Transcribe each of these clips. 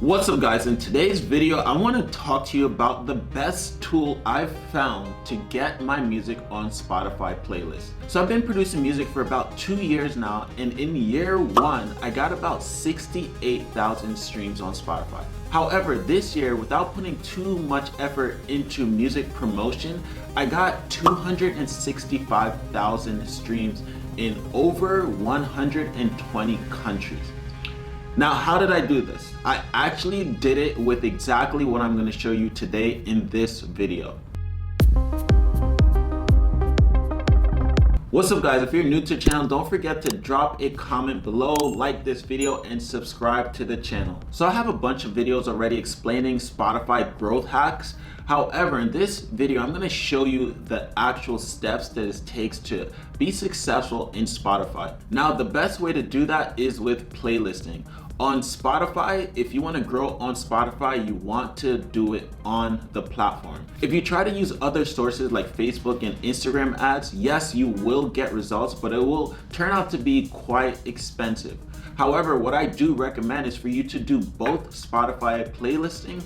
What's up guys, in today's video I want to talk to you about the best tool I've found to get my music on Spotify playlists. So I've been producing music for about 2 years now, and in year 1 I got about 68,000 streams on Spotify. However, this year, without putting too much effort into music promotion, I got 265,000 streams in over 120 countries. Now, how did I do this? I actually did it with exactly what I'm going to show you today in this video. What's up guys, if you're new to the channel, don't forget to drop a comment below, like this video, and subscribe to the channel. So I have a bunch of videos already explaining Spotify growth hacks. However, in this video, I'm going to show you the actual steps that it takes to be successful in Spotify. Now, the best way to do that is with playlisting. On Spotify, if you want to grow on Spotify, you want to do it on the platform. If you try to use other sources like Facebook and Instagram ads, yes, you will get results, but it will turn out to be quite expensive. However, what I do recommend is for you to do both Spotify playlisting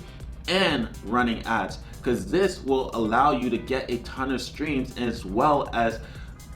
and running ads, because this will allow you to get a ton of streams as well as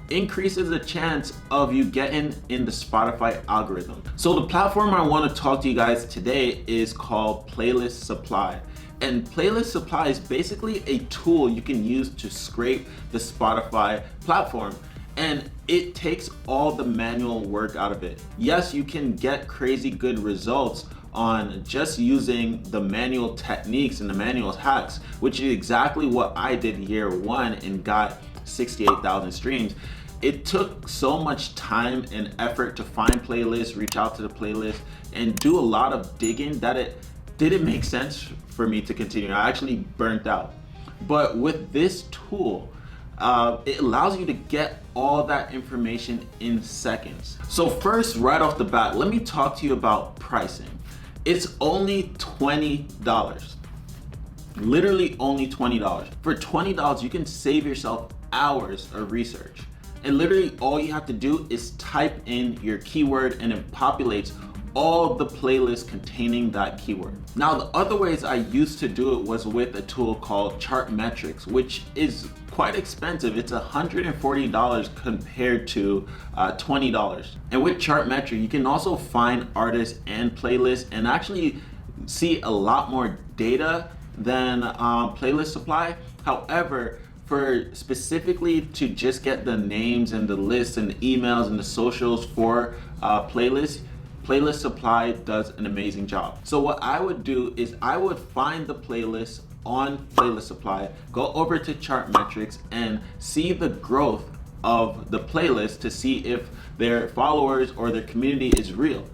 increases the chance of you getting in the Spotify algorithm. So the platform I want to talk to you guys today is called Playlist Supply. And Playlist Supply is basically a tool you can use to scrape the Spotify platform. And it takes all the manual work out of it. Yes, you can get crazy good results on just using the manual techniques and the manual hacks, which is exactly what I did year 1 and got 68,000 streams. It took so much time and effort to find playlists, reach out to the playlist, and do a lot of digging that it didn't make sense for me to continue. I actually burnt out. But with this tool, it allows you to get all that information in seconds. So first, right off the bat, let me talk to you about pricing. It's only $20. Literally only $20. For $20, you can save yourself hours of research. And literally all you have to do is type in your keyword and it populates all the playlists containing that keyword. Now, the other ways I used to do it was with a tool called Chartmetrics, which is quite expensive. It's $140 compared to $20. And with Chartmetrics, you can also find artists and playlists and actually see a lot more data than Playlist Supply. However, for specifically to just get the names and the lists and the emails and the socials for playlists, Playlist Supply does an amazing job. So what I would do is I would find the playlist on Playlist Supply, go over to Chartmetrics and see the growth of the playlist to see if their followers or their community is real.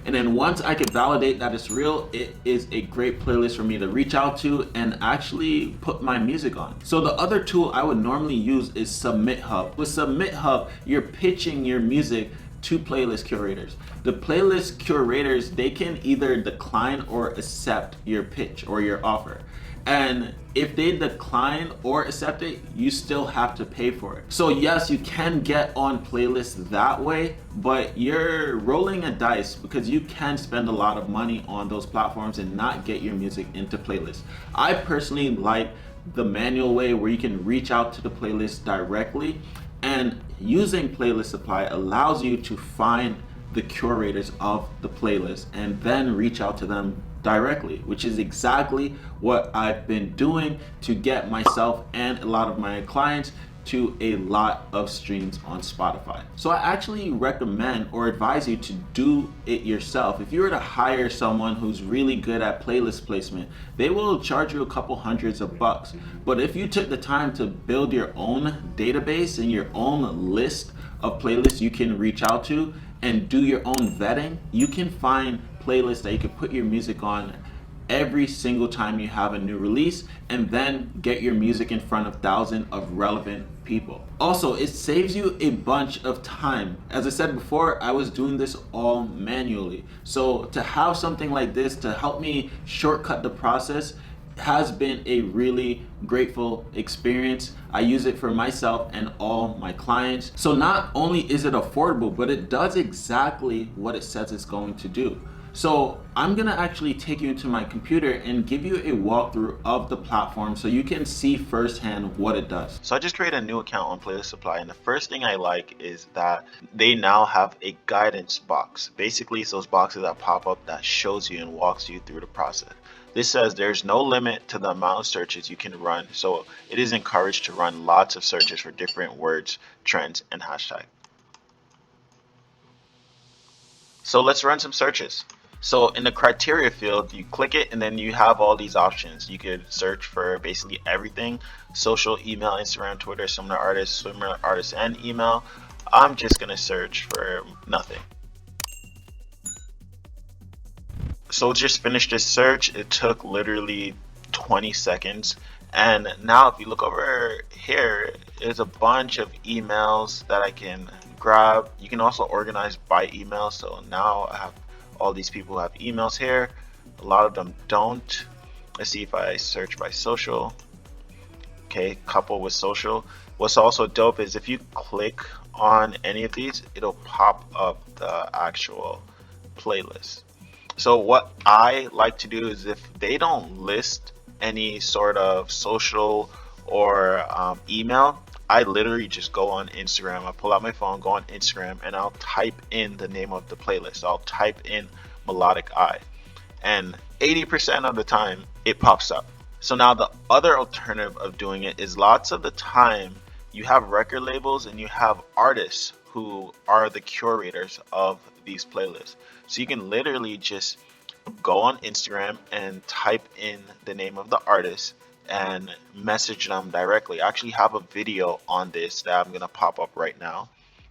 And then once I can validate that it's real, it is a great playlist for me to reach out to and actually put my music on. So the other tool I would normally use is Submit Hub. With Submit Hub, you're pitching your music to playlist curators. The playlist curators, they can either decline or accept your pitch or your offer. And if they decline or accept it, you still have to pay for it. So yes, you can get on playlists that way, but you're rolling a dice because you can spend a lot of money on those platforms and not get your music into playlists. I personally like the manual way where you can reach out to the playlist directly, and using Playlist Supply allows you to find the curators of the playlist and then reach out to them directly, which is exactly what I've been doing to get myself and a lot of my clients to a lot of streams on Spotify. So I actually recommend or advise you to do it yourself. If you were to hire someone who's really good at playlist placement, they will charge you a couple hundreds of bucks. But if you took the time to build your own database and your own list of playlists you can reach out to and do your own vetting, you can find playlists that you can put your music on every single time you have a new release, and then get your music in front of thousands of relevant people. Also, it saves you a bunch of time. As I said before, I was doing this all manually. So to have something like this to help me shortcut the process has been a really grateful experience. I use it for myself and all my clients. So not only is it affordable, but it does exactly what it says it's going to do. So I'm gonna actually take you into my computer and give you a walkthrough of the platform so you can see firsthand what it does. So I just created a new account on Playlist Supply, and the first thing I like is that they now have a guidance box. Basically, it's those boxes that pop up that shows you and walks you through the process. This says there's no limit to the amount of searches you can run, so it is encouraged to run lots of searches for different words, trends, and hashtags. So let's run some searches. So in the criteria field, you click it and then you have all these options. You could search for basically everything: social, email, Instagram, Twitter, similar artists, and email. I'm just gonna search for nothing. So just finished this search. It took literally 20 seconds. And now if you look over here, there's a bunch of emails that I can grab. You can also organize by email. So now I have all these people who have emails here. A lot of them don't. Let's see if I search by social. Okay, couple with social. What's also dope is if you click on any of these, it'll pop up the actual playlist. So what I like to do is if they don't list any sort of social or email, I literally just go on Instagram. I pull out my phone, go on Instagram, and I'll type in the name of the playlist. I'll type in Melodic Eye, and 80% of the time it pops up. So now the other alternative of doing it is lots of the time you have record labels and you have artists who are the curators of these playlists. So you can literally just go on Instagram and type in the name of the artist and message them directly. I actually have a video on this that I'm gonna pop up right now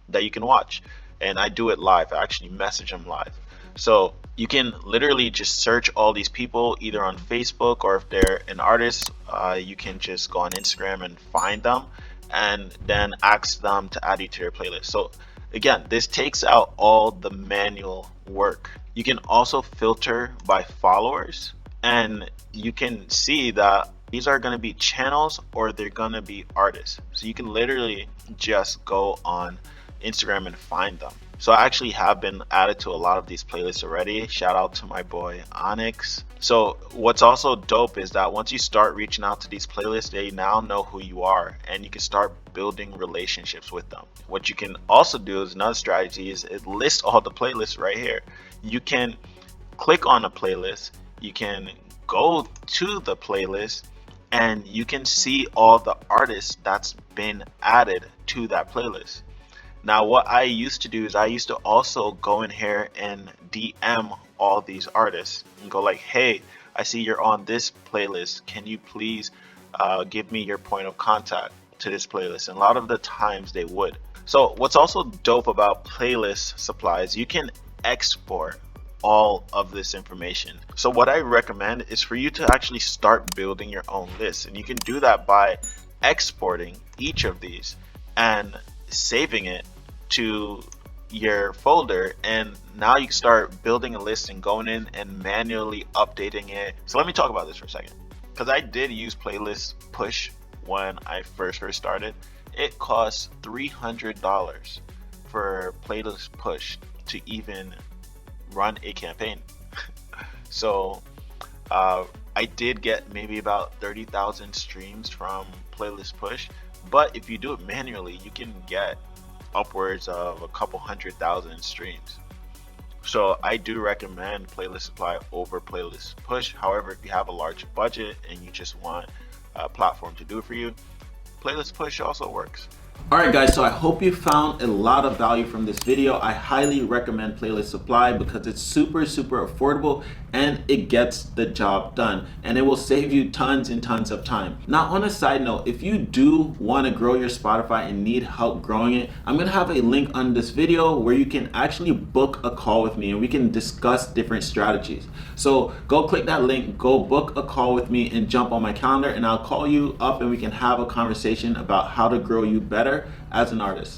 that you can watch, and I do it live. I actually message them live. So you can literally just search all these people either on Facebook, or if they're an artist, you can just go on Instagram and find them and then ask them to add you to your playlist. So again, this takes out all the manual work. You can also filter by followers, and you can see that these are going to be channels or they're going to be artists. So you can literally just go on Instagram and find them. So I actually have been added to a lot of these playlists already. Shout out to my boy Onyx. So what's also dope is that once you start reaching out to these playlists, they now know who you are and you can start building relationships with them. What you can also do is another strategy is it lists all the playlists right here. You can click on a playlist, you can go to the playlist, and you can see all the artists that's been added to that playlist. Now what I used to do is I used to also go in here and DM all these artists and go like, hey, I see you're on this playlist, can you please give me your point of contact to this playlist? And a lot of the times they would. So what's also dope about Playlist Supply is you can export all of this information. So what I recommend is for you to actually start building your own list, and you can do that by exporting each of these and saving it to your folder, and now you can start building a list and going in and manually updating it. So let me talk about this for a second, because I did use Playlist Push when I first started. It costs $300 for Playlist Push to even run a campaign. So I did get maybe about 30,000 streams from Playlist Push, but if you do it manually, you can get upwards of a couple 100,000 streams. So I do recommend Playlist Supply over Playlist Push. However, if you have a large budget and you just want a platform to do it for you, Playlist Push also works. Alright guys, so I hope you found a lot of value from this video. I highly recommend Playlist Supply because it's super affordable and it gets the job done, and it will save you tons and tons of time. Now on a side note, if you do want to grow your Spotify and need help growing it, I'm going to have a link on this video where you can actually book a call with me and we can discuss different strategies. So go click that link, go book a call with me and jump on my calendar, and I'll call you up and we can have a conversation about how to grow you better as an artist.